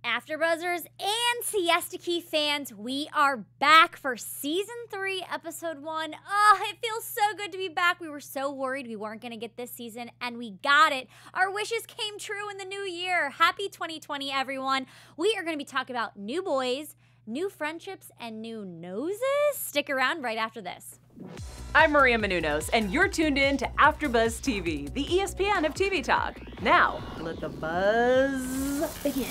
AfterBuzzers and Siesta Key fans, we are back for Season 3, Episode 1. Oh, it feels so good to be back. We were so worried we weren't going to get this season, and we got it. Our wishes came true in the new year. Happy 2020, everyone. We are going to be talking about new boys, new friendships, and new noses. Stick around right after this. I'm Maria Menounos, and you're tuned in to AfterBuzz TV, the ESPN of TV talk. Now, let the buzz begin.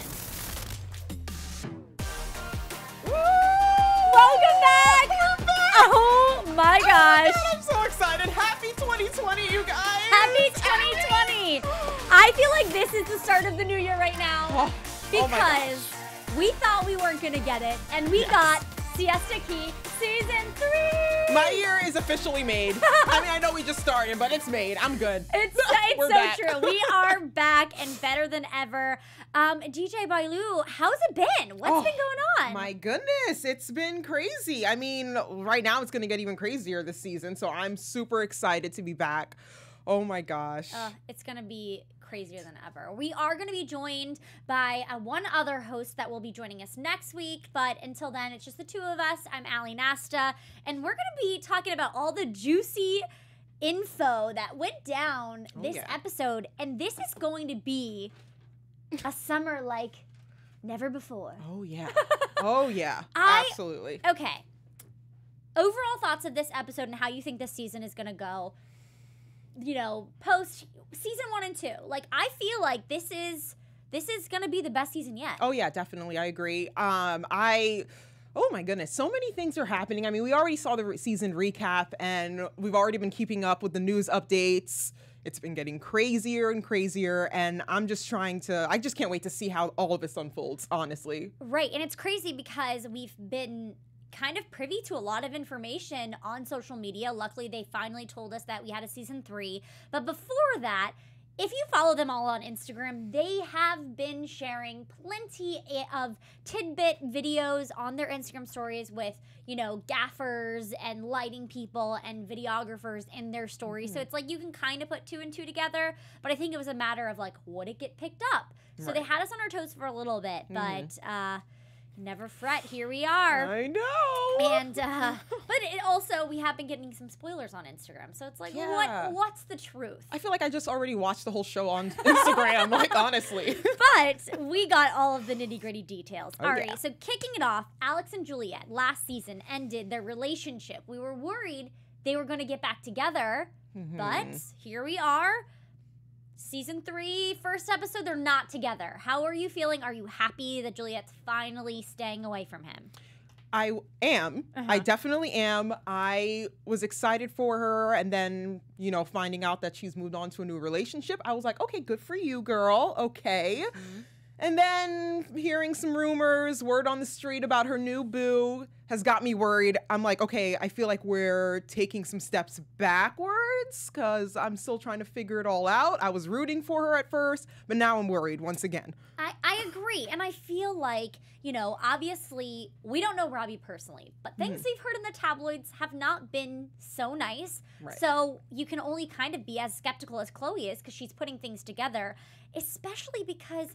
Welcome back! We're back! Oh my gosh! Oh, I'm so excited! Happy 2020, you guys! Happy 2020! I feel like this is the start of the new year right now because we thought we weren't gonna get it, and we got Siesta Key Season 3! My year is officially made. I mean, I know we just started, but it's made. I'm good. It's We're so back. true. We are back and better than ever. DJ Bailu, how's it been? What's been going on? My goodness, it's been crazy. I mean, right now it's going to get even crazier this season, so I'm super excited to be back. Oh my gosh. It's going to be crazier than ever. We are going to be joined by one other host that will be joining us next week, but until then, it's just the two of us. I'm Ali Nasta, and we're going to be talking about all the juicy info that went down this episode, and this is going to be a summer like never before. Oh yeah. Oh yeah. Absolutely. Okay. Overall thoughts of this episode and how you think this season is going to go, you know, post season 1 and 2. Like, I feel like this is going to be the best season yet. Oh yeah, definitely. I agree. Oh my goodness, so many things are happening. I mean, we already saw the season recap, and we've already been keeping up with the news updates. It's been getting crazier and crazier, and I just can't wait to see how all of this unfolds, honestly. Right, and it's crazy because we've been kind of privy to a lot of information on social media. Luckily, they finally told us that we had a season 3. But before that, if you follow them all on Instagram, they have been sharing plenty of tidbit videos on their Instagram stories with, you know, gaffers and lighting people and videographers in their stories. So it's like you can kind of put 2 and 2 together, but I think it was a matter of like, would it get picked up? So they had us on our toes for a little bit, but never fret, here we are. I know. And but it also, we have been getting some spoilers on Instagram, so it's like, what's the truth? I feel like I just already watched the whole show on Instagram, like, honestly. But we got all of the nitty-gritty details. All right, so kicking it off, Alex and Juliet last season ended their relationship. We were worried they were going to get back together, but here we are. Season 3, first episode, they're not together. How are you feeling? Are you happy that Juliet's finally staying away from him? I am. I definitely am. I was excited for her, and then, you know, finding out that she's moved on to a new relationship, I was like, okay, good for you, girl. Okay. And then hearing some rumors, word on the street about her new boo has got me worried. I'm like, okay, I feel like we're taking some steps backwards because I'm still trying to figure it all out. I was rooting for her at first, but now I'm worried once again. I agree. And I feel like, you know, obviously we don't know Robbie personally, but things we've heard in the tabloids have not been so nice. Right. So you can only kind of be as skeptical as Chloe is because she's putting things together, especially because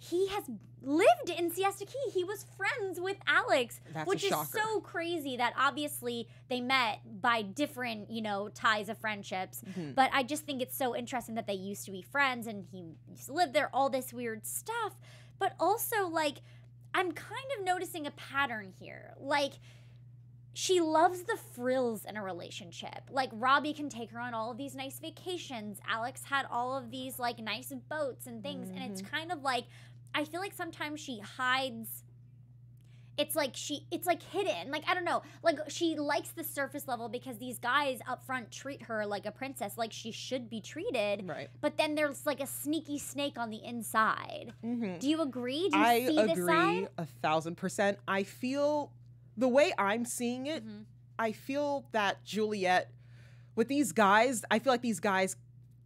he has lived in Siesta Key. He was friends with Alex, which is so crazy that obviously they met by different, you know, ties of friendships. But I just think it's so interesting that they used to be friends and he used to live there, all this weird stuff. But also, like, I'm kind of noticing a pattern here. Like, she loves the frills in a relationship. Like, Robbie can take her on all of these nice vacations. Alex had all of these, like, nice boats and things. And it's kind of like, I feel like sometimes she hides. It's like hidden. Like, I don't know. Like, she likes the surface level because these guys up front treat her like a princess, like she should be treated. Right. But then there's like a sneaky snake on the inside. Do you agree? Do you I see this side? agree 1,000%. I feel the way I'm seeing it, I feel that Juliet, with these guys, I feel like these guys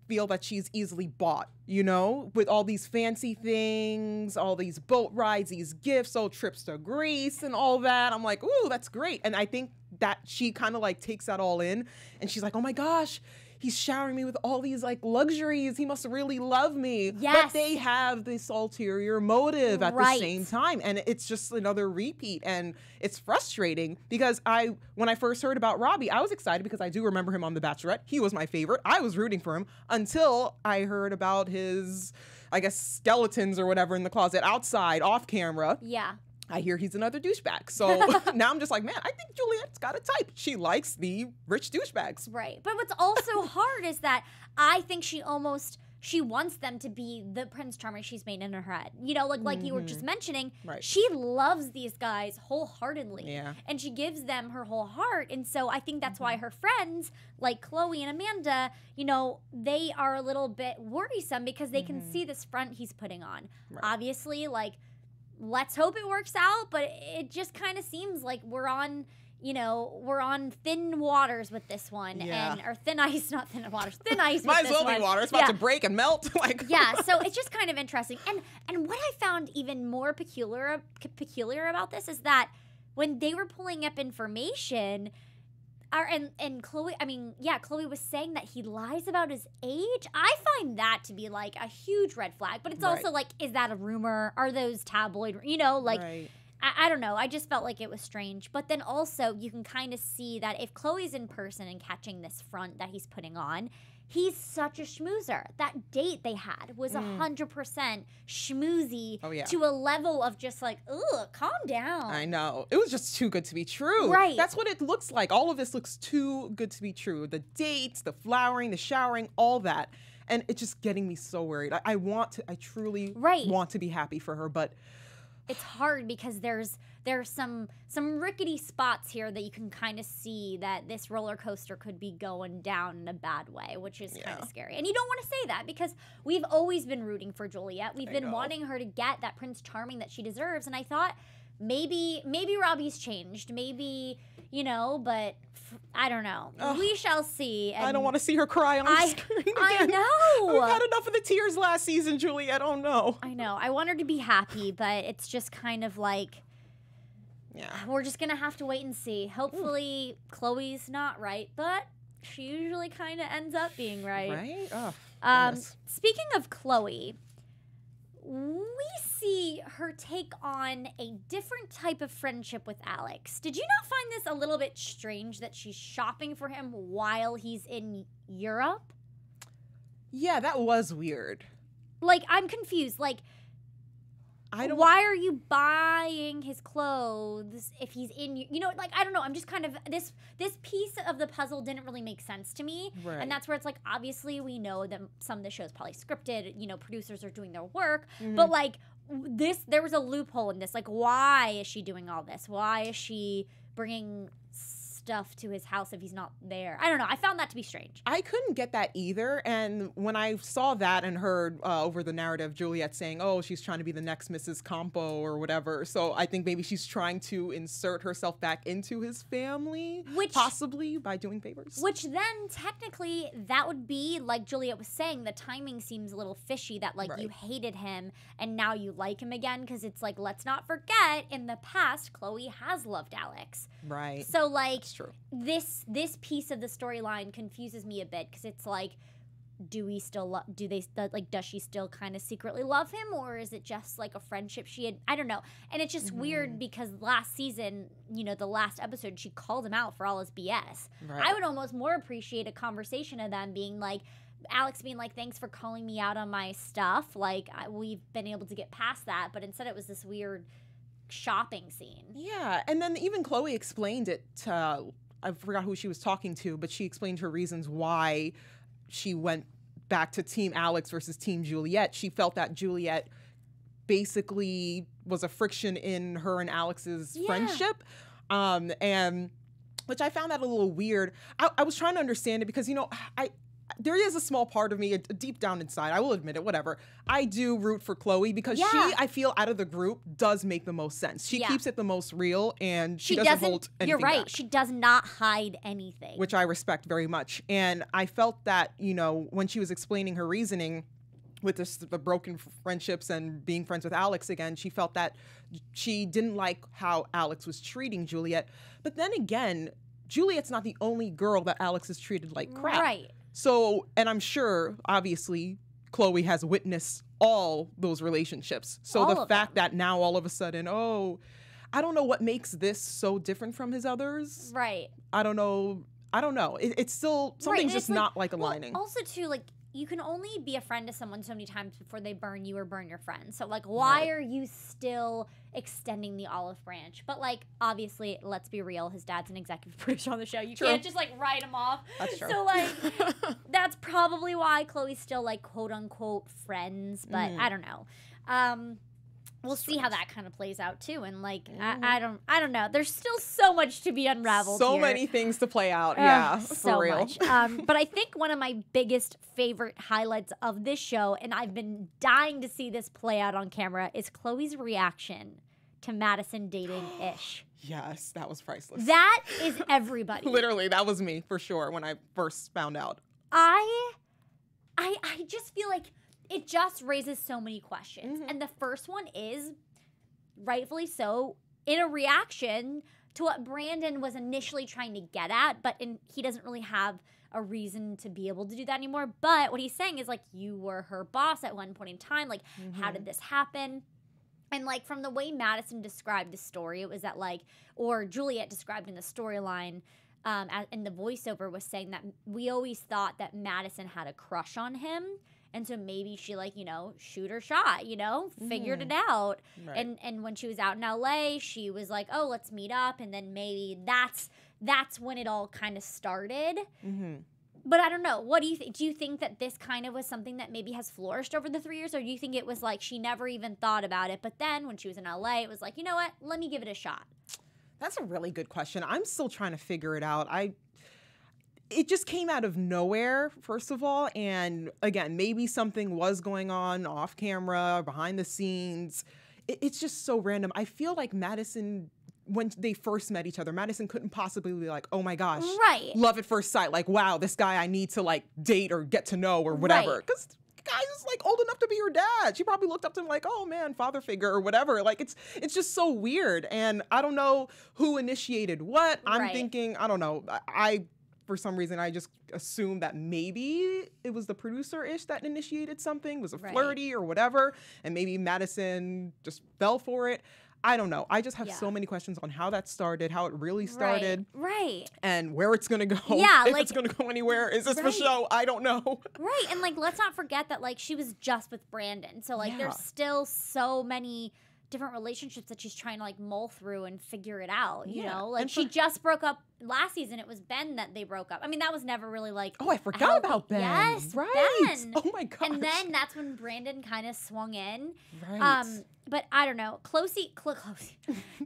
feel that she's easily bought, you know, with all these fancy things, all these boat rides, these gifts, trips to Greece and all that. I'm like, ooh, that's great. And I think that she kind of like takes that all in and she's like, oh my gosh, he's showering me with all these like luxuries. He must really love me. Yes. But they have this ulterior motive at the same time. And it's just another repeat. And it's frustrating because when I first heard about Robbie, I was excited because I do remember him on The Bachelorette. He was my favorite. I was rooting for him until I heard about his, I guess, skeletons or whatever in the closet outside, off camera. Yeah. I hear he's another douchebag. So now I'm just like, man, I think Juliet's got a type. She likes the rich douchebags. Right. But what's also hard is that I think she wants them to be the Prince Charming she's made in her head. You know, like you were just mentioning, she loves these guys wholeheartedly. Yeah. And she gives them her whole heart. And so I think that's why her friends, like Chloe and Amanda, you know, they are a little bit worrisome because they can see this front he's putting on. Right. Obviously, like, let's hope it works out, but it just kind of seems like we're on thin waters with this one. Yeah. Or thin ice, not thin waters, thin ice. Might as well be water. It's about to break and melt. Yeah, so it's just kind of interesting. And what I found even more peculiar about this is that when they were pulling up information, and Chloe, Chloe was saying that he lies about his age. I find that to be like a huge red flag. But it's also like, is that a rumor? Are those tabloid? You know, like, I don't know. I just felt like it was strange. But then also, you can kind of see that if Chloe's in person and catching this front that he's putting on, he's such a schmoozer. That date they had was 100% schmoozy to a level of just like, ugh, calm down. I know. It was just too good to be true. Right. That's what it looks like. All of this looks too good to be true. The dates, the flowering, the showering, all that. And it's just getting me so worried. I truly want to be happy for her, but it's hard because there's some rickety spots here that you can kind of see that this roller coaster could be going down in a bad way, which is kind of scary. And you don't want to say that because we've always been rooting for Juliet. We've been wanting her to get that Prince Charming that she deserves. And I thought maybe Robbie's changed. Maybe, you know, but I don't know. We shall see. And I don't want to see her cry on screen again. I know. We've had enough of the tears last season, Juliet. Oh, no. I know. I want her to be happy, but it's just kind of like, we're just going to have to wait and see. Hopefully, Chloe's not right, but she usually kind of ends up being right. Right? Oh, speaking of Chloe, we see her take on a different type of friendship with Alex. Did you not find this a little bit strange that she's shopping for him while he's in Europe? Yeah, that was weird. Like, I'm confused. Like, why are you buying his clothes if he's in, you know, like, I don't know. I'm just kind of, this piece of the puzzle didn't really make sense to me. Right. And that's where it's like, obviously we know that some of the show's probably scripted, you know, producers are doing their work, but like there was a loophole in this. Like, why is she doing all this? Why is she bringing stuff to his house if he's not there? I don't know. I found that to be strange. I couldn't get that either. And when I saw that and heard over the narrative Juliet saying, oh, she's trying to be the next Mrs. Campo or whatever. So I think maybe she's trying to insert herself back into his family, possibly by doing favors. Which then technically that would be, like Juliet was saying, the timing seems a little fishy that like you hated him and now you like him again, because it's like, let's not forget in the past Chloe has loved Alex. Right. So like true. This piece of the storyline confuses me a bit, because it's like, does she still kind of secretly love him, or is it just like a friendship she had? I don't know. And it's just weird because last season, you know, the last episode, she called him out for all his BS. Right. I would almost more appreciate a conversation of them being like, Alex being like, thanks for calling me out on my stuff. Like, we've been able to get past that. But instead it was this weird shopping scene. Yeah. And then even Chloe explained it to, I forgot who she was talking to, but she explained her reasons why she went back to Team Alex versus Team Juliet. She felt that Juliet basically was a friction in her and Alex's friendship. And which I found that a little weird. I was trying to understand it because, you know, there is a small part of me, deep down inside, I will admit it, whatever. I do root for Chloe because she, I feel, out of the group, does make the most sense. She keeps it the most real, and she doesn't hold anything You're right. back, she does not hide anything. which I respect very much. And I felt that, you know, when she was explaining her reasoning with the broken friendships and being friends with Alex again, she felt that she didn't like how Alex was treating Juliet. But then again, Juliet's not the only girl that Alex has treated like crap. Right. So, and I'm sure, obviously, Khloe has witnessed all those relationships. So all the fact that now all of a sudden, oh, I don't know what makes this so different from his others. Right. I don't know. It's still, something's just not like aligning. Well, also, too, like, you can only be a friend to someone so many times before they burn you or burn your friend. So, like, why are you still extending the olive branch? But, like, obviously, let's be real. His dad's an executive producer on the show. You can't just, like, write him off. That's true. So, like, that's probably why Khloe's still, like, quote-unquote friends. But I don't know. We'll see how that kind of plays out too, and like I don't know. There's still so much to be unraveled. So here. Many things to play out. Yeah, so for real. much. But I think one of my biggest favorite highlights of this show, and I've been dying to see this play out on camera, is Khloe's reaction to Madison dating Ish. Yes, that was priceless. That is everybody. Literally, that was me for sure when I first found out. I just feel like it just raises so many questions. And the first one is, rightfully so, in a reaction to what Brandon was initially trying to get at, but he doesn't really have a reason to be able to do that anymore. But what he's saying is, like, you were her boss at one point in time. Like, how did this happen? And, like, from the way Madison described the story, it was that, like, or Juliet described in the storyline, in the voiceover, was saying that we always thought that Madison had a crush on him. And so maybe she, like, you know, shoot her shot, you know, figured it out. Right. And when she was out in LA, she was like, oh, let's meet up. And then maybe that's when it all kind of started. But I don't know. What do you think? Do you think that this kind of was something that maybe has flourished over the 3 years? Or do you think it was like she never even thought about it? But then when she was in LA, it was like, you know what? Let me give it a shot. That's a really good question. I'm still trying to figure it out. It just came out of nowhere, first of all. And again, maybe something was going on off camera, behind the scenes. It's just so random. I feel like Madison, when they first met each other, Madison couldn't possibly be like, oh my gosh, love at first sight. Like, wow, this guy I need to like date or get to know or whatever. Because the guy is like old enough to be your dad. She probably looked up to him like, oh man, father figure or whatever. Like, it's just so weird. And I don't know who initiated what. I'm thinking, I don't know. For some reason, I just assumed that maybe it was the producer-ish that initiated something, was a flirty or whatever, and maybe Madison just fell for it. I don't know. I just have so many questions on how that started, how it really started. And where it's going to go. Yeah, if it's going to go anywhere. Is this for show? I don't know. And, like, let's not forget that, like, she was just with Brandon. So, like, there's still so many different relationships that she's trying to like mull through and figure it out, you know? Like, she just broke up last season. It was Ben that they broke up. I mean, that was never really like, oh, I forgot about Ben. Yes, Ben. Oh my gosh. And then that's when Brandon kind of swung in. But I don't know.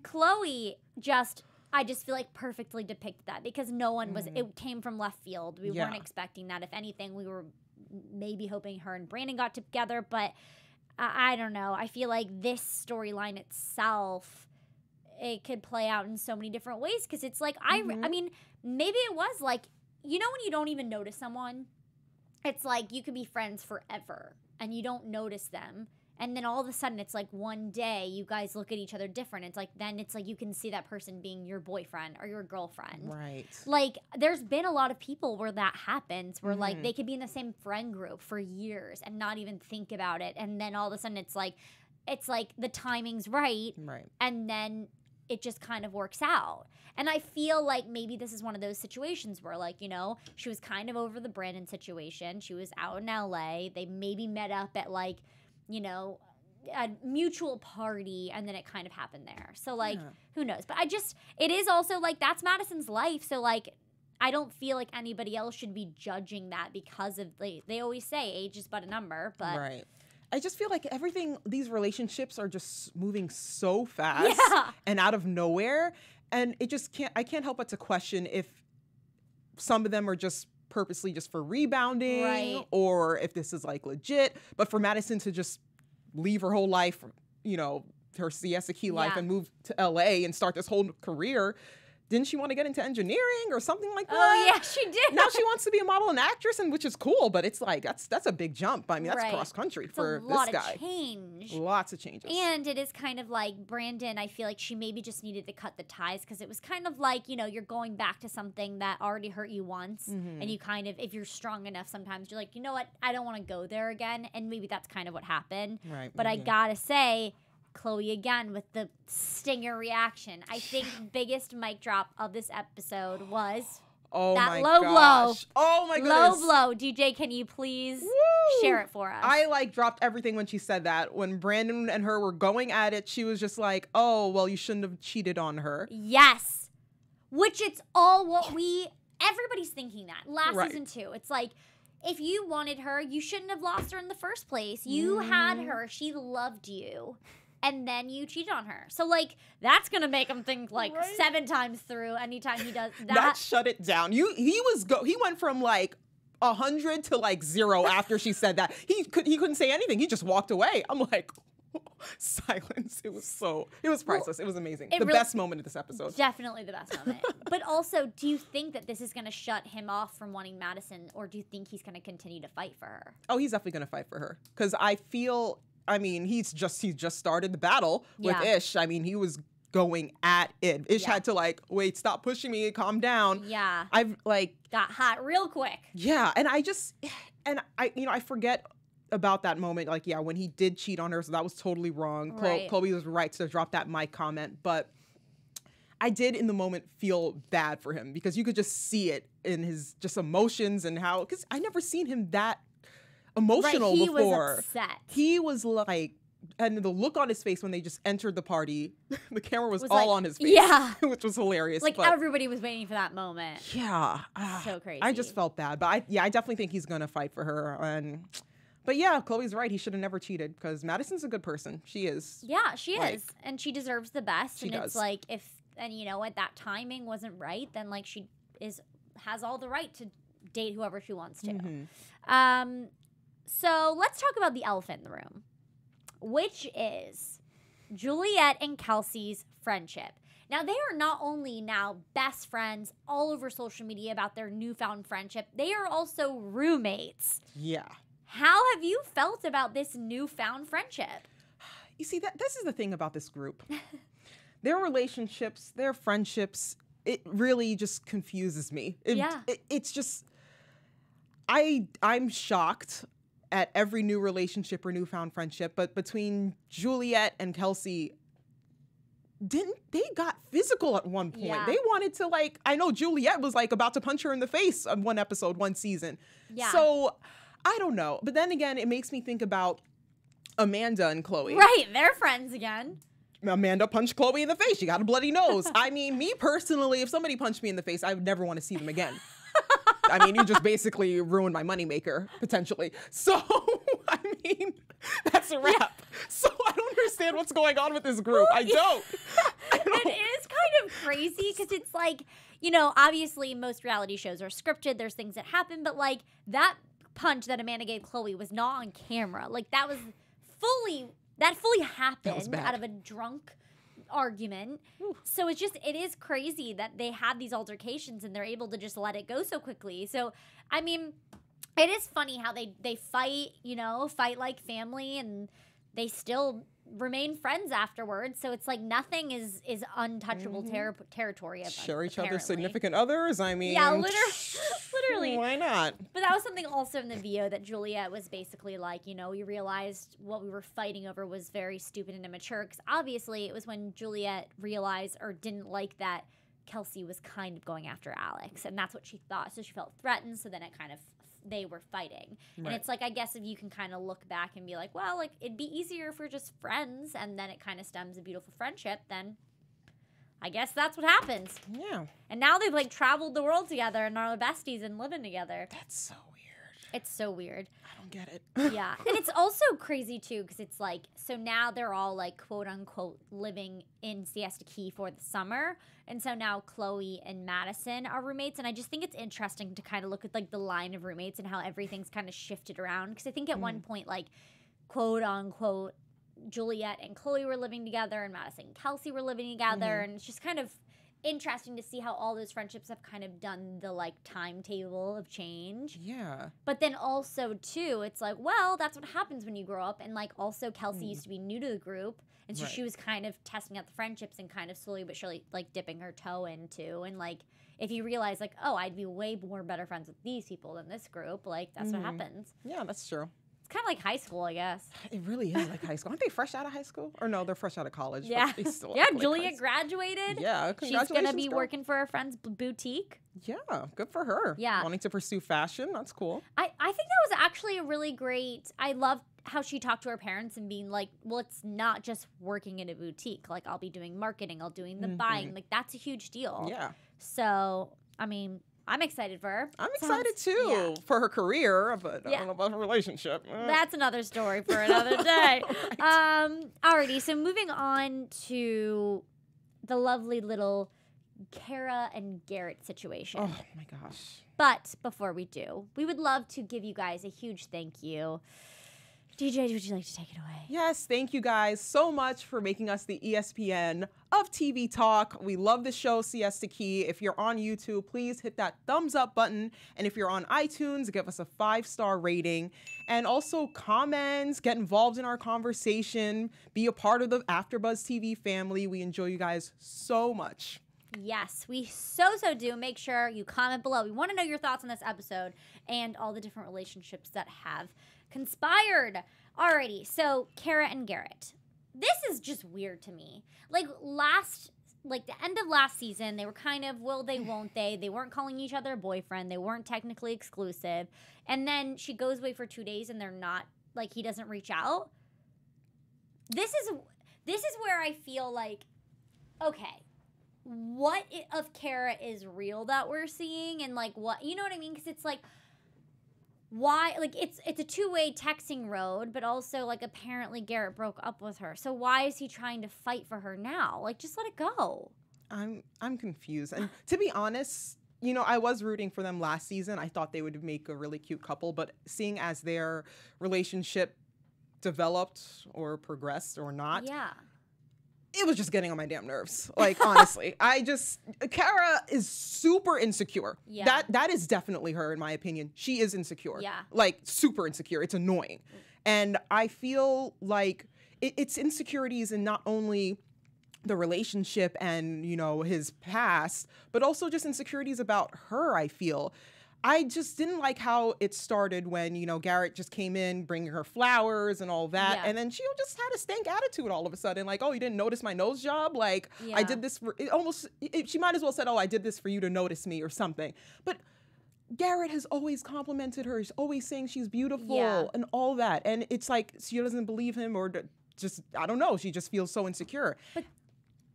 Khloe just, I just feel like perfectly depicted that because no one was, it came from left field. We weren't expecting that. If anything, we were maybe hoping her and Brandon got together, but I don't know. I feel like this storyline itself, it could play out in so many different ways because it's like, I mean, maybe it was like, you know when you don't even notice someone? It's like you could be friends forever and you don't notice them. And then all of a sudden, it's like one day you guys look at each other different. It's like, then it's like you can see that person being your boyfriend or your girlfriend. Right. Like, there's been a lot of people where that happens, where like they could be in the same friend group for years and not even think about it. And then all of a sudden, it's like the timing's right. And then it just kind of works out. And I feel like maybe this is one of those situations where, like, you know, she was kind of over the Brandon situation. She was out in LA. They maybe met up at like, you know, a mutual party, and then it kind of happened there. So, like, who knows? But it is also, like, that's Madison's life. So, like, I don't feel like anybody else should be judging that because of, like, they always say age is but a number, but. I just feel like these relationships are just moving so fast and out of nowhere. And I can't help but to question if some of them are just purposely just for rebounding or if this is like legit. But for Madison to just leave her whole life, you know, her Siesta Key life and move to LA and start this whole career, didn't she want to get into engineering or something like that? Oh yeah, she did. Now she wants to be a model and actress, and which is cool, but it's like that's a big jump. I mean, that's cross country for this guy. It's a lot of change. Lots of changes. And it is kind of like Brandon, I feel like she maybe just needed to cut the ties because it was kind of like, you know, you're going back to something that already hurt you once. And you kind of, if you're strong enough, sometimes you're like, you know what, I don't want to go there again. And maybe that's kind of what happened. Right. But I gotta say, Chloe again with the stinger reaction. I think biggest mic drop of this episode was that low blow. Oh my goodness. Low blow. DJ, can you please share it for us? I like dropped everything when she said that. When Brandon and her were going at it, she was just like, oh, well, you shouldn't have cheated on her. Yes. Which it's all what everybody's thinking that. Last season 2. It's like, if you wanted her, you shouldn't have lost her in the first place. You had her. She loved you. And then you cheated on her. So, like, that's going to make him think, like, 7 times through anytime he does that. That shut it down. He went from, like, 100 to, like, 0 after she said that. He couldn't say anything. He just walked away. I'm like, silence. It was priceless. It was amazing. The best moment of this episode. Definitely the best moment. But also, do you think that this is going to shut him off from wanting Madison, or do you think he's going to continue to fight for her? Oh, he's definitely going to fight for her. Because I feel... I mean, he's just started the battle with Ish. I mean, he was going at it. Ish had to like, wait, stop pushing me, calm down. Yeah. I've like got hot real quick. Yeah, and I forget about that moment. Like, yeah, when he did cheat on her, so that was totally wrong. Right. Chloe was right to drop that mic comment, but I did in the moment feel bad for him because you could just see it in his just emotions and how, because I never seen him that emotional before. He was upset. He was like, and the look on his face when they just entered the party, the camera was all on his face. Yeah. Which was hilarious. Like, everybody was waiting for that moment. Yeah. So crazy. I just felt bad. But I definitely think he's going to fight for her. But yeah, Chloe's right. He should have never cheated because Madison's a good person. She is. Yeah, she is. And she deserves the best. She does. It's like, and you know what, that timing wasn't right, then like she has all the right to date whoever she wants to. So let's talk about the elephant in the room, which is Juliette and Kelsey's friendship. Now, they are not only now best friends all over social media about their newfound friendship, they are also roommates. Yeah. How have you felt about this newfound friendship? You see, this is the thing about this group. Their relationships, their friendships, it really just confuses me. It's just, I'm shocked at every new relationship or newfound friendship, but between Juliette and Kelsey, they got physical at one point. Yeah. They wanted to, like, I know Juliette was like about to punch her in the face on one episode, one season. Yeah. So I don't know. But then again, it makes me think about Amanda and Chloe. Right, they're friends again. Amanda punched Chloe in the face. She got a bloody nose. I mean, me personally, if somebody punched me in the face, I would never want to see them again. I mean, you just basically ruined my moneymaker, potentially. So, I mean, that's a wrap. Yeah. So I don't understand what's going on with this group. I don't. It is kind of crazy because it's like, you know, obviously most reality shows are scripted. There's things that happen. But, like, that punch that Amanda gave Chloe was not on camera. Like, that fully happened out of a drunk argument. Ooh. So it is crazy that they have these altercations and they're able to just let it go so quickly. So, I mean, it is funny how they fight, you know, fight like family, and they still remain friends afterwards. So it's like nothing is untouchable territory. Share each other's significant others. I mean, yeah, literally. Why not? But that was something also in the VO that Juliette was basically like, you know, we realized what we were fighting over was very stupid and immature. Because obviously it was when Juliette realized or didn't like that Kelsey was kind of going after Alex, and that's what she thought. So she felt threatened. So then it kind of, they were fighting. Right. And it's like, I guess if you can kind of look back and be like, well, like, it'd be easier if we're just friends, and then it kind of stems a beautiful friendship, then I guess that's what happens. Yeah. And now they've, like, traveled the world together and are besties and living together. That's so weird. It's so weird. I don't get it. Yeah. And it's also crazy, too, because it's like, so now they're all, like, quote-unquote living in Siesta Key for the summer. And so now Chloe and Madison are roommates. And I just think it's interesting to kind of look at, like, the line of roommates and how everything's kind of shifted around. Because I think at one point, like, quote-unquote, Juliette and Chloe were living together and Madison and Kelsey were living together. And it's just kind of interesting to see how all those friendships have kind of done the like timetable of change. Yeah. But then also too, it's like, well, that's what happens when you grow up. And like also Kelsey used to be new to the group. And so she was kind of testing out the friendships and kind of slowly but surely like dipping her toe into. And like if you realize like, oh, I'd be way more better friends with these people than this group, like that's what happens. Yeah, that's true. It's kind of like high school, I guess. It really is like high school. Aren't they fresh out of high school? Or no, they're fresh out of college. Yeah. But they still Yeah, act like Julia high school. graduated. Yeah, She's congratulations, going to be girl. working for a friend's boutique. Yeah, good for her. Yeah. Wanting to pursue fashion, that's cool. I think that was actually a really great, I loved how she talked to her parents and being like, well, it's not just working in a boutique. Like, I'll be doing marketing, I'll doing the buying. Like, that's a huge deal. Yeah. So, I mean, I'm excited for her. I'm excited too for her career, but I Yeah. don't know about her relationship. That's another story for another day. Alrighty, so moving on to the lovely little Kara and Garrett situation. Oh my gosh. But before we do, we would love to give you guys a huge thank you. DJ, would you like to take it away? Yes, thank you guys so much for making us the ESPN of TV Talk. We love the show, Siesta Key. If you're on YouTube, please hit that thumbs up button. And if you're on iTunes, give us a 5-star rating. And also comments, get involved in our conversation, be a part of the AfterBuzz TV family. We enjoy you guys so much. Yes, we so do. Make sure you comment below. We want to know your thoughts on this episode and all the different relationships that have conspired. Alrighty, so Kara and Garrett. This is just weird to me. Like the end of last season, they were kind of, will they, won't they? They weren't calling each other boyfriend. They weren't technically exclusive. And then she goes away for 2 days and they're not, like, he doesn't reach out. This is where I feel like, okay, what of Kara is real that we're seeing, and like what, you know what I mean? Because it's like, why, like it's a two-way texting road, but also like apparently Garrett broke up with her, so why is he trying to fight for her now? Like, just let it go. I'm confused. And to be honest, you know, I was rooting for them last season. I thought they would make a really cute couple, but seeing as their relationship developed or progressed or not, Yeah. it was just getting on my damn nerves. Like, honestly, Kara is super insecure. Yeah. That is definitely her, in my opinion. She is insecure. Yeah. Like, super insecure. It's annoying. And I feel like it's insecurities in not only the relationship and, you know, his past, but also just insecurities about her, I feel. I just didn't like how it started when, you know, Garrett just came in bringing her flowers and all that. Yeah. And then she just had a stank attitude all of a sudden. Like, oh, you didn't notice my nose job? Like, Yeah. I did this for, she might as well said, oh, I did this for you to notice me or something. But Garrett has always complimented her. He's always saying she's beautiful Yeah. and all that. And it's like she doesn't believe him or just, I don't know. She just feels so insecure.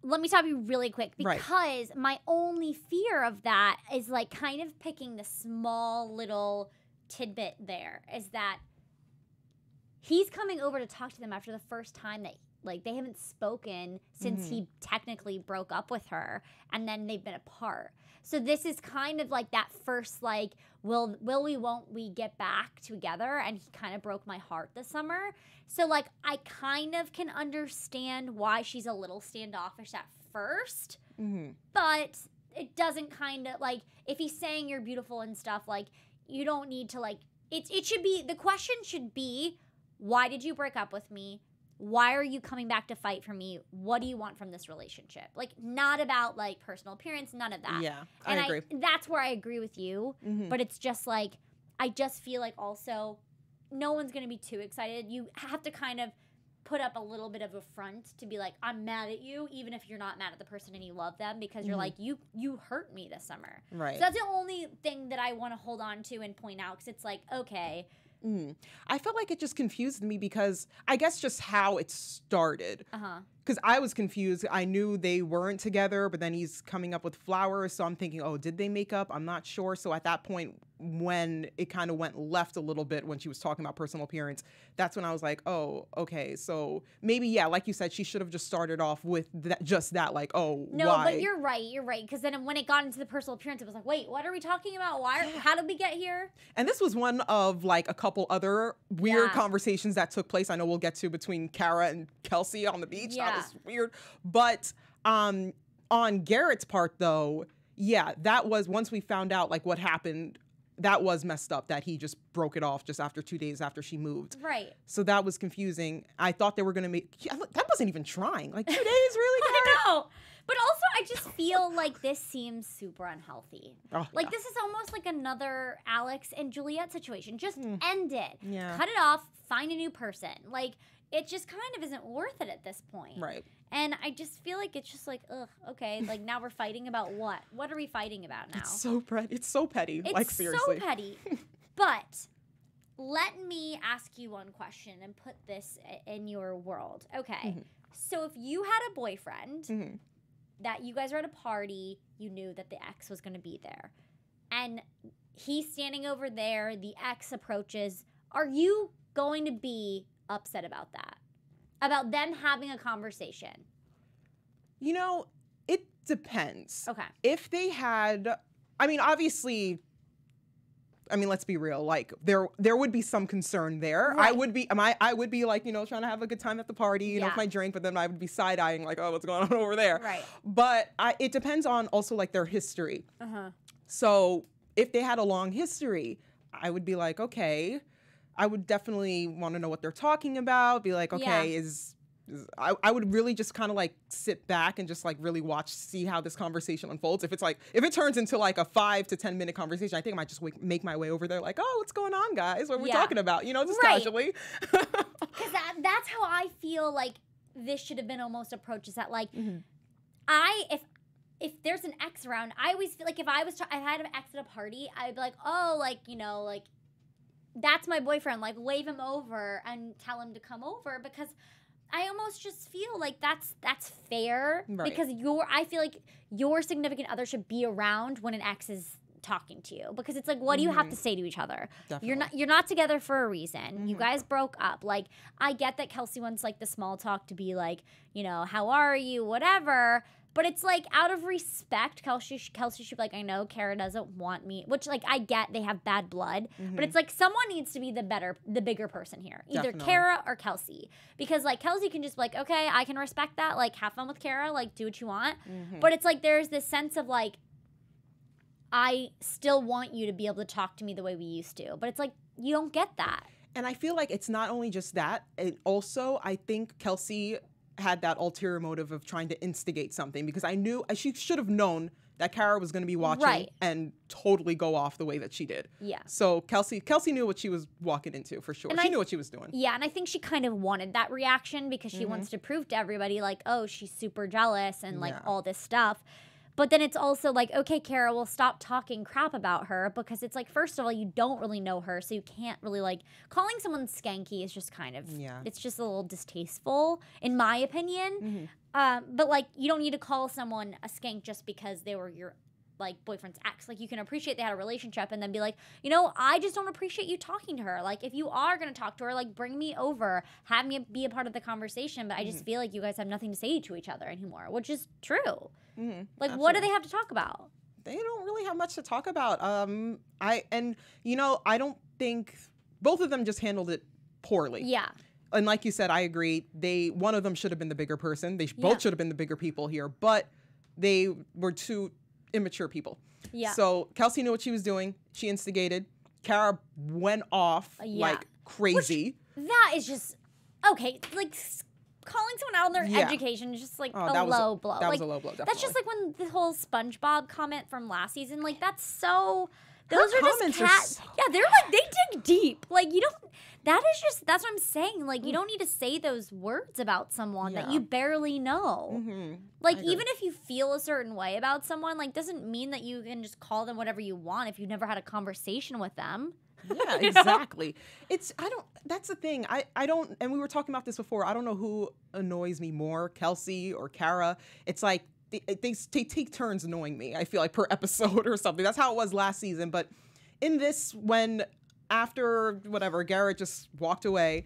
Let me stop you really quick, Right. because my only fear of that is like kind of picking the small little tidbit there, is that he's coming over to talk to them after the first time that, like, they haven't spoken since he technically broke up with her, and then they've been apart. So this is kind of like that first, like, will we, won't we get back together? And he kind of broke my heart this summer. So, like, I kind of can understand why she's a little standoffish at first, but it doesn't kind of, like, if he's saying you're beautiful and stuff, like, you don't need to, like, it should be, the question should be, why did you break up with me? Why are you coming back to fight for me? What do you want from this relationship? Like, not about, like, personal appearance, none of that. Yeah, And I agree. that's where I agree with you. But it's just like, I just feel like also no one's going to be too excited. You have to kind of put up a little bit of a front to be like, I'm mad at you, even if you're not mad at the person and you love them, because you're like, you hurt me this summer. Right. So that's the only thing that I want to hold on to and point out, because it's like, okay. I felt like it just confused me because I guess just how it started. Uh-huh. Because I was confused. I knew they weren't together, but then he's coming up with flowers. So I'm thinking, oh, did they make up? I'm not sure. So at that point, when it kind of went left a little bit when she was talking about personal appearance, that's when I was like, oh, okay. So maybe, yeah, like you said, she should have just started off with just that, like, oh, No, why? but you're right. Because then when it got into the personal appearance, it was like, wait, what are we talking about? How did we get here? And this was one of like a couple other weird Yeah. conversations that took place. I know we'll get to between Kara and Kelsey on the beach. Yeah. That was weird. But on Garrett's part, though, yeah, that was, once we found out like what happened, that was messed up that he just broke it off just after 2 days after she moved. Right. So that was confusing. I thought they were going to make, that wasn't even trying. Like 2 days, really, Garrett? I know. But also, I just feel like this seems super unhealthy. Oh, like, yeah. this is almost like another Alex and Juliet situation. Just end it. Yeah. Cut it off. Find a new person. Like, it just kind of isn't worth it at this point. Right. And I just feel like it's just like, ugh, okay. Like, now we're fighting about what? What are we fighting about now? It's so petty. It's like, seriously. so petty. But let me ask you one question and put this in your world. Okay. So if you had a boyfriend that you guys were at a party, you knew that the ex was going to be there, and he's standing over there, the ex approaches, are you going to be upset about that? About them having a conversation? You know, it depends. Okay. If they had, I mean, obviously, I mean, let's be real. Like there would be some concern there. Right. I would be like, you know, trying to have a good time at the party, you know, with my drink, but then I would be side eyeing like, oh, what's going on over there? Right. But it depends on also like their history. So if they had a long history, I would be like, okay, I would definitely want to know what they're talking about. Be like, okay, I would really just kind of like sit back and just like really see how this conversation unfolds. If it turns into like a 5 to 10 minute conversation, I think I might just make my way over there like, oh, what's going on, guys? What are we talking about? You know, just casually. Because that's how I feel like this should have been almost approached, is that like, if there's an ex around, I always feel like if I had an ex at a party, I'd be like, oh, like, you know, like, that's my boyfriend, like, wave him over and tell him to come over, because I almost just feel like that's fair, because I feel like your significant other should be around when an ex is talking to you, because it's like, what do you have to say to each other? Definitely. You're not together for a reason. You guys broke up. Like, I get that Kelsey wants like the small talk to be like, you know, how are you, whatever. But it's like, out of respect, Kelsey should be like, I know Kara doesn't want me, which like I get, they have bad blood, but it's like someone needs to be the bigger person here, either Kara or Kelsey, because like Kelsey can just be like, okay, I can respect that, like have fun with Kara, like do what you want, but it's like there's this sense of like, I still want you to be able to talk to me the way we used to, but it's like you don't get that. And I feel like it's not only just that, it also, I think Kelsey had that ulterior motive of trying to instigate something, because I knew she should have known that Kara was going to be watching and totally go off the way that she did. Yeah. So Kelsey knew what she was walking into for sure. She knew what she was doing. Yeah, and I think she kind of wanted that reaction because she wants to prove to everybody like, oh, she's super jealous and like all this stuff. But then it's also like, okay, Kara, well, stop talking crap about her, because it's like, first of all, you don't really know her, so you can't really like, calling someone skanky is just kind of, it's just a little distasteful, in my opinion. But like, you don't need to call someone a skank just because they were your like boyfriend's ex. Like, you can appreciate they had a relationship and then be like, you know, I just don't appreciate you talking to her. Like, if you are going to talk to her, like, bring me over, have me be a part of the conversation. But I just feel like you guys have nothing to say to each other anymore, which is true. Like, absolutely. What do they have to talk about? They don't really have much to talk about. I don't think both of them just handled it poorly. Yeah. And like you said, I agree. One of them should have been the bigger person. They both should have been the bigger people here, but they were two immature people. Yeah. So Kelsey knew what she was doing. She instigated. Kara went off like crazy. That is just okay. Like, calling someone out on their education is just like a low blow. That was a low blow, definitely. That's just like when the whole SpongeBob comment from last season, like, that's so, those are just cat. Yeah, they're like, they dig deep. Like, you don't, that's what I'm saying. Like, you don't need to say those words about someone that you barely know. Like, even if you feel a certain way about someone, like, doesn't mean that you can just call them whatever you want if you've never had a conversation with them. Yeah, exactly. That's the thing. I don't, and we were talking about this before, I don't know who annoys me more, Kelsey or Kara. It's like, they take turns annoying me, I feel like, per episode or something. That's how it was last season. But in this, after whatever, Garrett just walked away,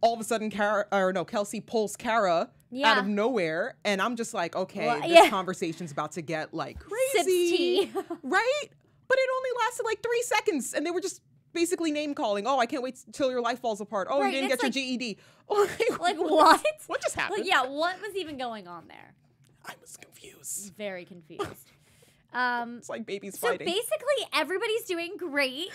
all of a sudden Kelsey pulls Kara out of nowhere, and I'm just like, okay, this conversation's about to get like crazy. Right? But it only lasted like 3 seconds, and they were just basically name calling. Oh, I can't wait till your life falls apart. Oh, you didn't get your GED. Like, what? What just happened? Like, yeah, what was even going on there? I was confused. Very confused. It's like babies fighting. So basically, everybody's doing great.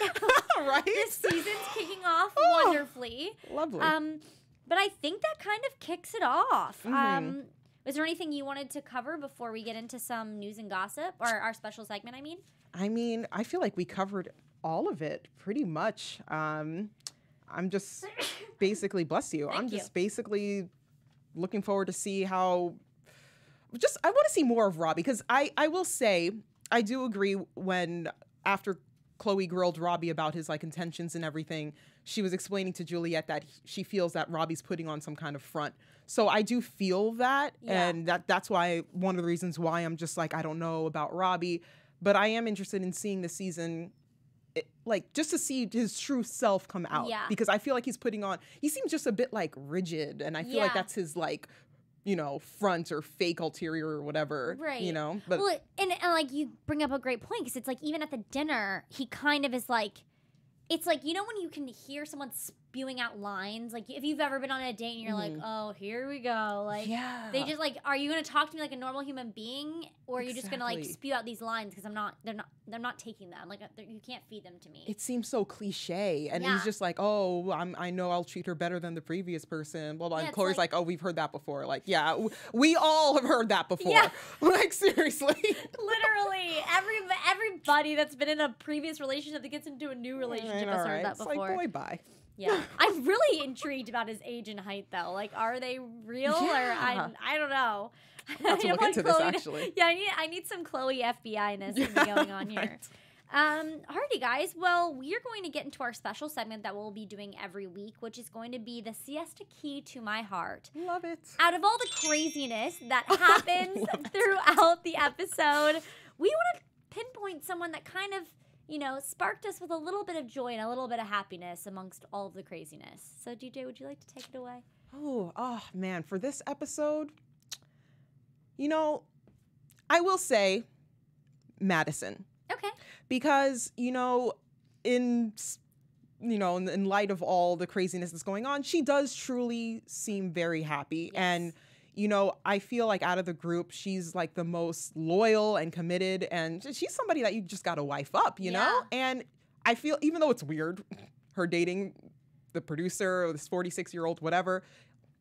Right? This season's kicking off wonderfully. Lovely. But I think that kind of kicks it off. Was there anything you wanted to cover before we get into some news and gossip, or our special segment, I mean, I feel like we covered all of it pretty much. I'm just basically, bless you. I'm just basically looking forward to see how, I want to see more of Robbie, because I will say, I do agree when, after Chloe grilled Robbie about his like intentions and everything, she was explaining to Juliette that she feels that Robbie's putting on some kind of front. So I do feel that, and that's why, one of the reasons why I'm just like, I don't know about Robbie, but I am interested in seeing the season, just to see his true self come out. Yeah. Because I feel like he seems just a bit like rigid, and I feel like that's his like, front or fake ulterior or whatever. Right. But well, and like you bring up a great point, because it's like even at the dinner, he kind of is like, it's like, when you can hear someone spewing out lines, like if you've ever been on a date and you're like, oh, here we go. Like, they just like, are you going to talk to me like a normal human being, or are you just going to like spew out these lines? Because they're not taking them. Like, you can't feed them to me. It seems so cliche. And he's just like, oh, I know I'll treat her better than the previous person. Blah, blah. And Chloe's like, oh, we've heard that before. Like, yeah, we all have heard that before. Yeah. Like, seriously. Literally. Everybody that's been in a previous relationship that gets into a new relationship has heard that before. It's like, boy, bye. Yeah. I'm really intrigued about his age and height, though. Like, are they real? Or I don't know. I'll have to look into this, actually. Yeah, I need some Chloe FBI-ness going on here. Alrighty, guys. Well, we are going to get into our special segment that we'll be doing every week, which is going to be the Siesta Key to My Heart. Love it. Out of all the craziness that happens throughout the episode, we want to pinpoint someone that kind of, sparked us with a little bit of joy and a little bit of happiness amongst all of the craziness. So, DJ, would you like to take it away? Oh, man. For this episode, I will say Madison. Okay. Because, in light of all the craziness that's going on, she does truly seem very happy. Yes. And, I feel like out of the group, she's like the most loyal and committed. And she's somebody that you just got to wife up, you know? And I feel, even though it's weird, her dating the producer or this 46-year-old, whatever,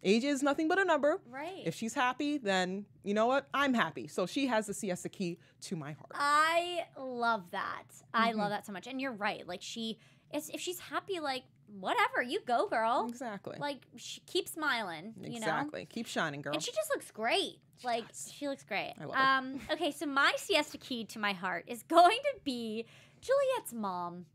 age is nothing but a number. Right. If she's happy, then you know what? I'm happy. So she has the Siesta Key to my heart. I love that. I love that so much. And you're right. Like, if she's happy, like, whatever, you go, girl. Exactly. Like, keep smiling, Exactly. Keep shining, girl. And she just looks great. She looks great. I love it. Okay, so my Siesta Key to my heart is going to be Juliette's mom.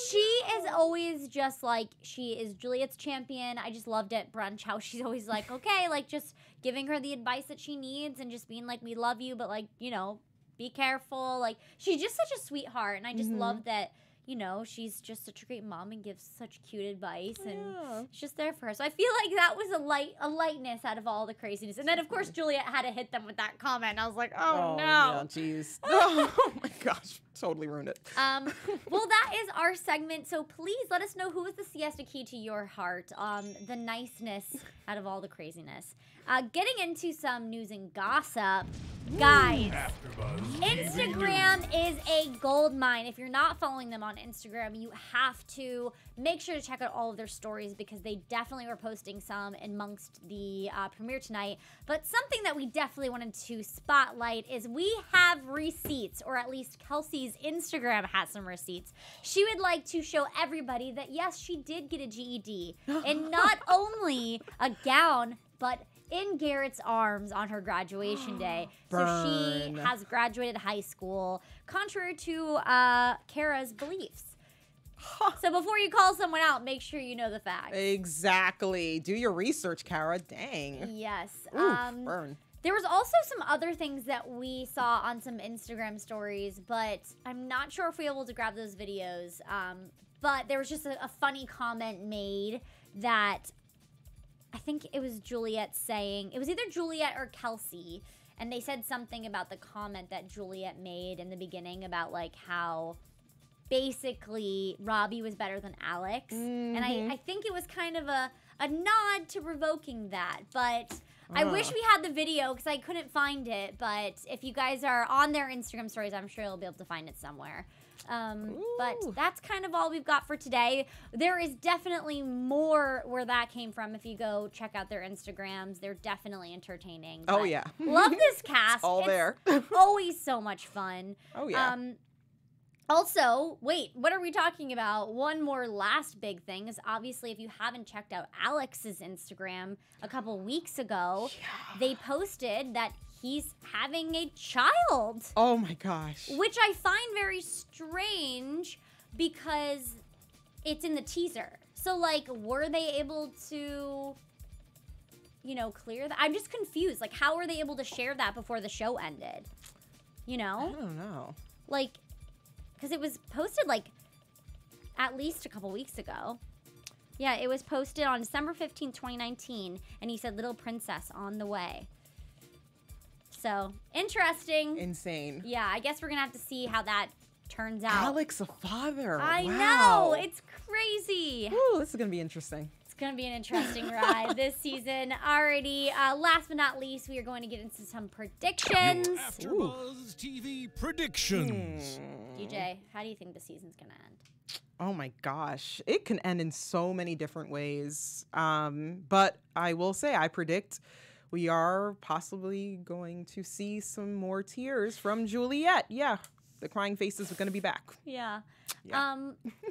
She is always just like, she is Juliette's champion. I just loved at brunch how she's always like, okay, like just giving her the advice that she needs and just being like, we love you, but like, be careful. Like, she's just such a sweetheart. And I just love that, she's just such a great mom and gives such cute advice and it's just there for her. So I feel like that was a lightness out of all the craziness. And then, of course, Juliette had to hit them with that comment. I was like, oh no. Yeah, jeez. Oh my gosh. Totally ruined it. Well, that is our segment. So please let us know who is the Siesta Key to your heart. The niceness out of all the craziness. Getting into some news and gossip. Guys, Instagram is a gold mine. If you're not following them on Instagram, you have to make sure to check out all of their stories because they definitely were posting some amongst the premiere tonight. But something that we definitely wanted to spotlight is we have receipts, or at least Kelsey's Instagram has some receipts. She would like to show everybody that, yes, she did get a GED. And not only a gown, but in Garrett's arms on her graduation day. So she has graduated high school, contrary to Kara's beliefs. So before you call someone out, make sure you know the facts. Exactly. Do your research, Kara. Dang. Yes. Oof, burn. There was also some other things that we saw on some Instagram stories, but I'm not sure if we were able to grab those videos. But there was just a funny comment made that I think it was Juliette saying, it was either Juliette or Kelsey, and they said something about the comment that Juliette made in the beginning about like how basically Robbie was better than Alex. And I think it was kind of a nod to revoking that, but I wish we had the video because I couldn't find it, but if you guys are on their Instagram stories, I'm sure you'll be able to find it somewhere. But that's kind of all we've got for today. There is definitely more where that came from. If you go check out their Instagrams, they're definitely entertaining. Oh, yeah. Love this cast. It's all there. Always so much fun. Oh, yeah. Also, wait, what are we talking about? One more last big thing is obviously if you haven't checked out Alex's Instagram a couple weeks ago, they posted that he's having a child. Oh my gosh. Which I find very strange because it's in the teaser. So, like, were they able to, you know, clear that? I'm just confused. Like, how were they able to share that before the show ended? You know? I don't know. Like, because it was posted, like, at least a couple weeks ago. Yeah, it was posted on December 15th, 2019, and he said Little Princess on the way. So, interesting. Insane. Yeah, I guess we're going to have to see how that turns out. Alex, a father. I Wow. know. It's crazy. Ooh, this is going to be interesting. It's going to be an interesting ride this season. Alrighty, last but not least, we are going to get into some predictions. Your AfterBuzz TV predictions. DJ, how do you think the season's going to end? Oh my gosh. It can end in so many different ways. But I will say, I predict we are possibly going to see some more tears from Juliet. Yeah, the crying faces are going to be back. Yeah. Yeah.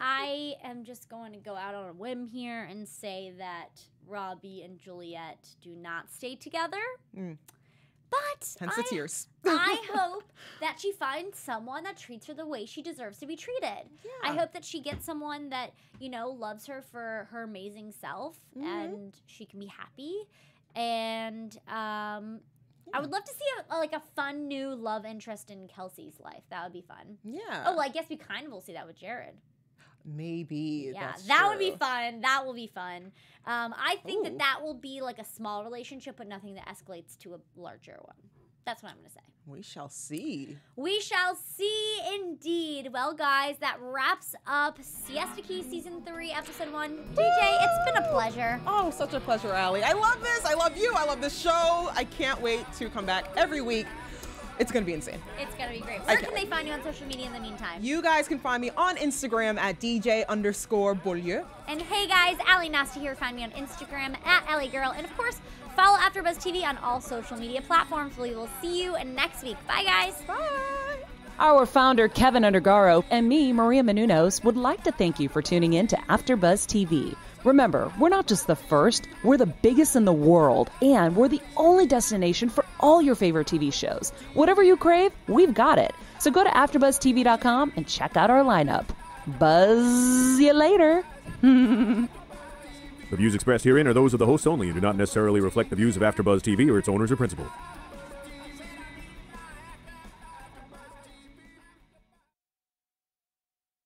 I am just going to go out on a whim here and say that Robbie and Juliet do not stay together. But Hence the tears. I hope that she finds someone that treats her the way she deserves to be treated. Yeah. I hope that she gets someone that, you know, loves her for her amazing self and she can be happy. And I would love to see a fun new love interest in Kelsey's life. That would be fun. Yeah. Oh, well, I guess we kind of will see that with Jared. Maybe. Yeah, that's that would true. be fun. That will be fun. I think that will be like a small relationship, but nothing that escalates to a larger one. That's what I'm going to say. We shall see. We shall see indeed. Well, guys, that wraps up Siesta Key Season 3, Episode 1. DJ, it's been a pleasure. Oh, such a pleasure, Allie. I love this. I love you. I love this show. I can't wait to come back every week. It's going to be insane. It's going to be great. Where can they find you on social media in the meantime? You guys can find me on Instagram at DJ_Beaulieu. And hey, guys, Allie Nasty here. Find me on Instagram at LAGirl. And, of course, follow AfterBuzz TV on all social media platforms. We will see you next week. Bye, guys. Bye. Our founder, Kevin Undergaro, and me, Maria Menounos, would like to thank you for tuning in to AfterBuzz TV. Remember, we're not just the first, we're the biggest in the world, and we're the only destination for all your favorite TV shows. Whatever you crave, we've got it. So go to AfterBuzzTV.com and check out our lineup. Buzz you later. The views expressed herein are those of the hosts only and do not necessarily reflect the views of AfterBuzz TV or its owners or principal.